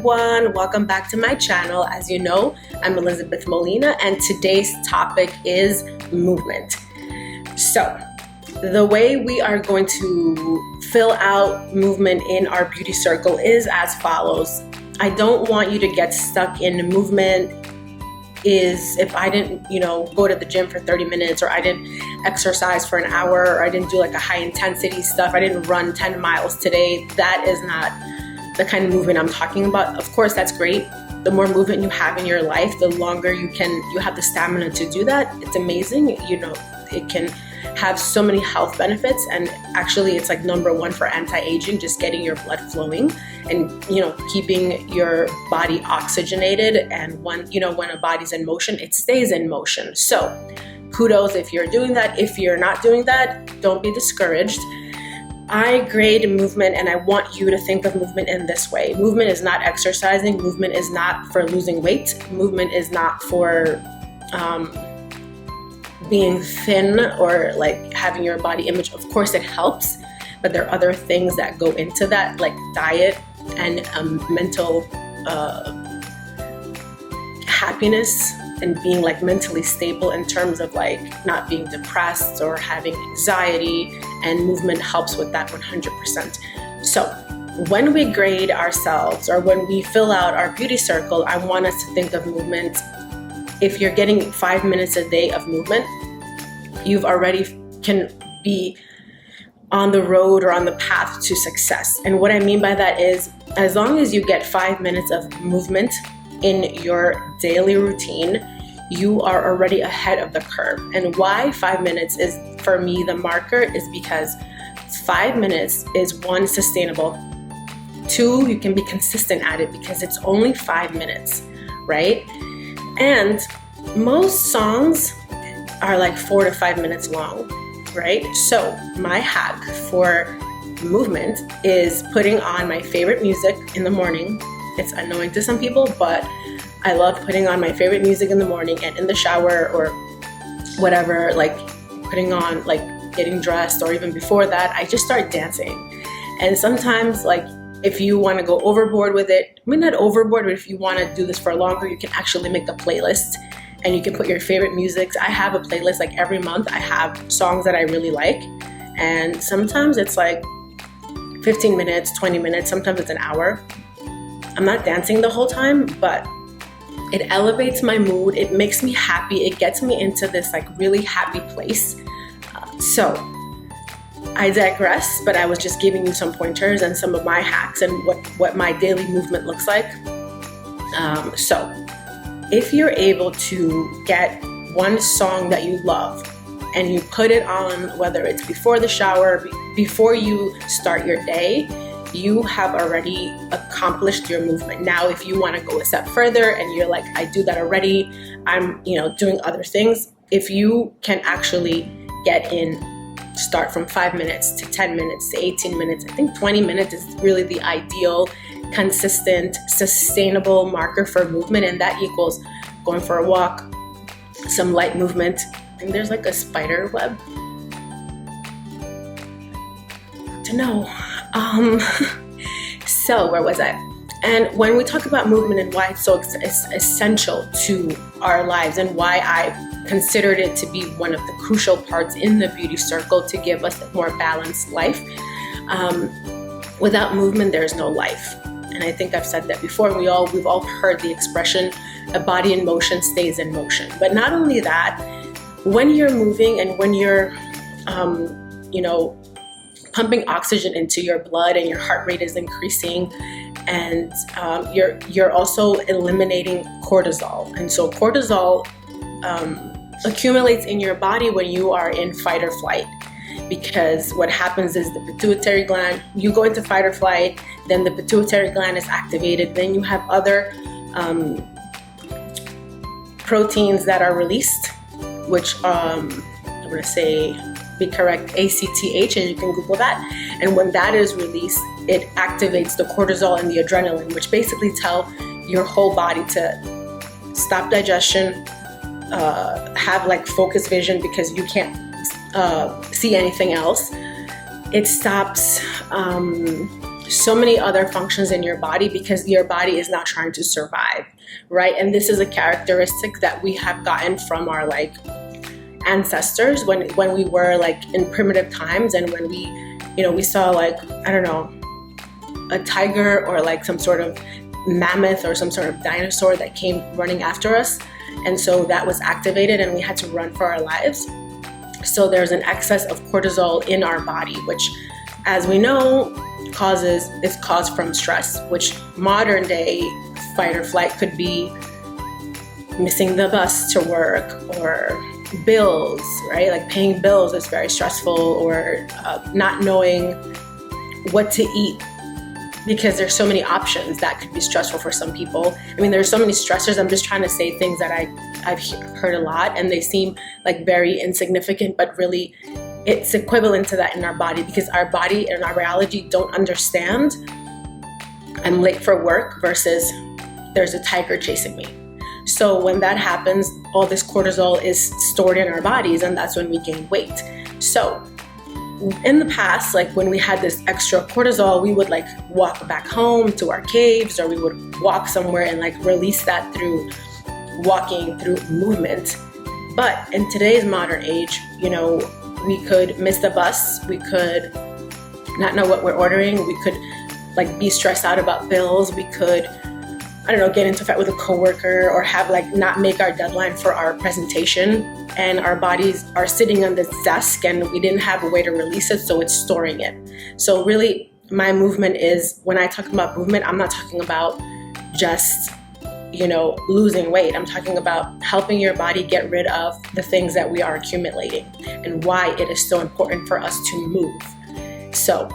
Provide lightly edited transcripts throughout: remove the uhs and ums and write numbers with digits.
everyone, welcome back to my channel. As you know, I'm Elizabeth Molina and today's topic is movement. So the way we are going to fill out movement in our beauty circle is as follows. I don't want you to get stuck in movement is if I didn't, go to the gym for 30 minutes or I didn't exercise for an hour or I didn't do like a high intensity stuff, I didn't run 10 miles today. That is not the kind of movement I'm talking about. Of course, that's great. The more movement you have in your life, the longer you have the stamina to do that. It's amazing. It can have so many health benefits, and actually it's like number one for anti-aging, just getting your blood flowing and keeping your body oxygenated. And when a body's in motion, it stays in motion. So kudos if you're doing that. If you're not doing that, don't be discouraged. I grade movement, and I want you to think of movement in this way. Movement is not exercising. Movement is not for losing weight. Movement is not for being thin or like having your body image. Of course it helps, but there are other things that go into that, like diet and mental happiness and being like mentally stable in terms of like not being depressed or having anxiety, and movement helps with that 100%. So when we grade ourselves or when we fill out our beauty circle, I want us to think of movement. If you're getting 5 minutes a day of movement, you've already can be on the road or on the path to success. And what I mean by that is, as long as you get 5 minutes of movement in your daily routine, you are already ahead of the curve. And why 5 minutes is, for me, the marker is because 5 minutes is one, sustainable. Two, you can be consistent at it because it's only 5 minutes, right? And most songs are like 4 to 5 minutes long, right? So my hack for movement is putting on my favorite music in the morning. It's annoying to some people, but I love putting on my favorite music in the morning and in the shower or whatever, like putting on, like getting dressed, or even before that, I just start dancing. And sometimes, like, if you want to go overboard with it, I mean, not overboard, but if you want to do this for longer, you can actually make a playlist and you can put your favorite music. I have a playlist, like every month I have songs that I really like. And sometimes it's like 15 minutes, 20 minutes, sometimes it's an hour. I'm not dancing the whole time, but it elevates my mood. It makes me happy. It gets me into this like really happy place. So I digress, but I was just giving you some pointers and some of my hacks and what my daily movement looks like. So if you're able to get one song that you love and you put it on, whether it's before the shower, before you start your day, you have already accomplished your movement. Now, if you want to go a step further and you're like, I do that already, I'm doing other things. If you can actually start from 5 minutes to 10 minutes to 18 minutes, I think 20 minutes is really the ideal, consistent, sustainable marker for movement. And that equals going for a walk, some light movement. And there's like a spider web to know. So where was I? And when we talk about movement and why it's so essential to our lives and why I considered it to be one of the crucial parts in the beauty circle to give us a more balanced life. Without movement, there's no life. And I think I've said that before. We've all heard the expression, a body in motion stays in motion. But not only that, when you're moving and when you're, pumping oxygen into your blood and your heart rate is increasing, and you're also eliminating cortisol. And so cortisol accumulates in your body when you are in fight or flight, because what happens is the pituitary gland, you go into fight or flight, then the pituitary gland is activated, then you have other proteins that are released, which I'm going to say, be correct, ACTH, and you can Google that. And when that is released, it activates the cortisol and the adrenaline, which basically tell your whole body to stop digestion, have like focused vision because you can't see anything else. It stops so many other functions in your body, because your body is not trying to survive, right? And this is a characteristic that we have gotten from our like ancestors when we were like in primitive times, and when we, you know, we saw like, I don't know, a tiger or like some sort of mammoth or some sort of dinosaur that came running after us, and so that was activated and we had to run for our lives. So there's an excess of cortisol in our body, which, as we know, is caused from stress, which modern day fight or flight could be missing the bus to work, or bills, right? Like paying bills is very stressful, or not knowing what to eat, because there's so many options that could be stressful for some people. I mean, there's so many stressors. I'm just trying to say things that I've heard a lot, and they seem like very insignificant, but really it's equivalent to that in our body, because our body and our biology don't understand I'm late for work versus there's a tiger chasing me. So when that happens, all this cortisol is stored in our bodies, and that's when we gain weight. So in the past, like when we had this extra cortisol, we would like walk back home to our caves, or we would walk somewhere and like release that through walking, through movement. But in today's modern age, you know, we could miss the bus, we could not know what we're ordering, we could like be stressed out about bills, we could, I don't know, get into a fight with a coworker, or have like not make our deadline for our presentation, and our bodies are sitting on this desk and we didn't have a way to release it, so it's storing it. So really, my movement is, when I talk about movement, I'm not talking about just, you know, losing weight. I'm talking about helping your body get rid of the things that we are accumulating, and why it is so important for us to move. So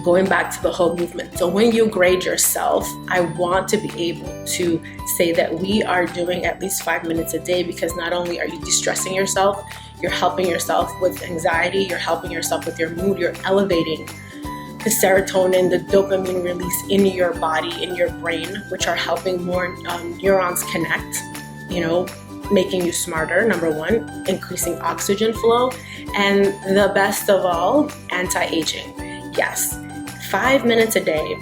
going back to the whole movement. So when you grade yourself, I want to be able to say that we are doing at least 5 minutes a day, because not only are you de-stressing yourself, you're helping yourself with anxiety, you're helping yourself with your mood, you're elevating the serotonin, the dopamine release in your body, in your brain, which are helping more neurons connect, you know, making you smarter, number one, increasing oxygen flow, and the best of all, anti-aging. Yes, 5 minutes a day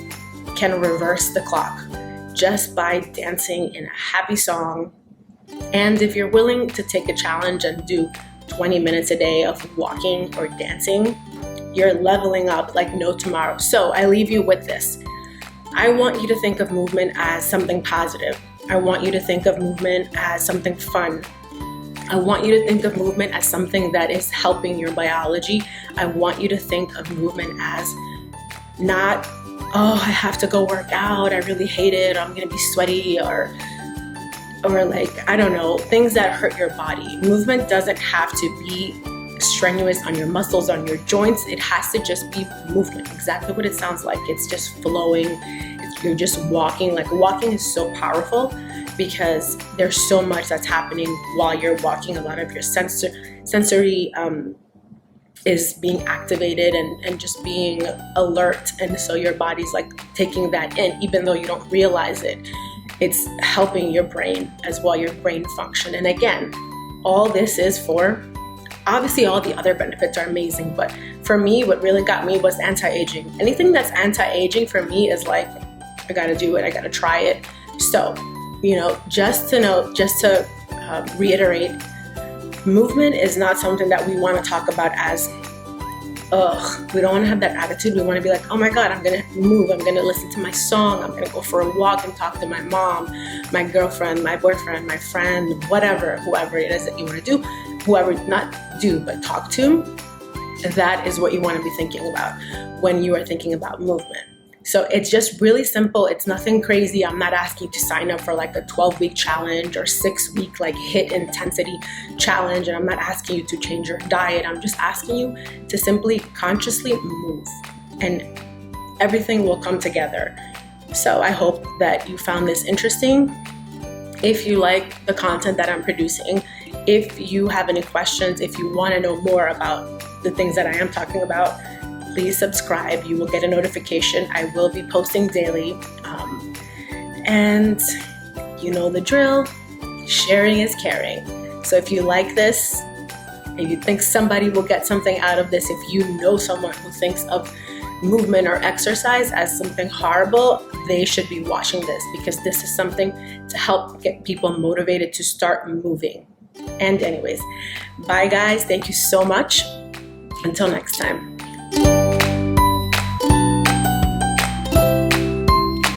can reverse the clock just by dancing in a happy song. And if you're willing to take a challenge and do 20 minutes a day of walking or dancing, you're leveling up like no tomorrow. So I leave you with this. I want you to think of movement as something positive. I want you to think of movement as something fun. I want you to think of movement as something that is helping your biology. I want you to think of movement as not, oh, I have to go work out, I really hate it, I'm gonna be sweaty, or like, I don't know, things that hurt your body. Movement doesn't have to be strenuous on your muscles, on your joints. It has to just be movement, exactly what it sounds like. It's just flowing, you're just walking. Like, walking is so powerful because there's so much that's happening while you're walking. A lot of your sensory is being activated and just being alert, and so your body's like taking that in, even though you don't realize it. It's helping your brain as well, your brain function. And again, all this is for, obviously all the other benefits are amazing, but for me, what really got me was anti-aging. Anything that's anti-aging for me is like, I gotta do it, I gotta try it. So, you know, just to reiterate, movement is not something that we want to talk about as, ugh. We don't want to have that attitude. We want to be like, oh my God, I'm going to move. I'm going to listen to my song. I'm going to go for a walk and talk to my mom, my girlfriend, my boyfriend, my friend, whatever, whoever it is that you want to do, whoever, not do, but talk to. That is what you want to be thinking about when you are thinking about movement. So it's just really simple. It's nothing crazy. I'm not asking you to sign up for like a 12-week challenge or 6-week like HIIT intensity challenge. And I'm not asking you to change your diet. I'm just asking you to simply consciously move, and everything will come together. So I hope that you found this interesting. If you like the content that I'm producing, if you have any questions, if you want to know more about the things that I am talking about, please subscribe. You will get a notification. I will be posting daily. And you know the drill. Sharing is caring. So if you like this, if you think somebody will get something out of this, if you know someone who thinks of movement or exercise as something horrible, they should be watching this, because this is something to help get people motivated to start moving. And anyways, bye guys. Thank you so much. Until next time.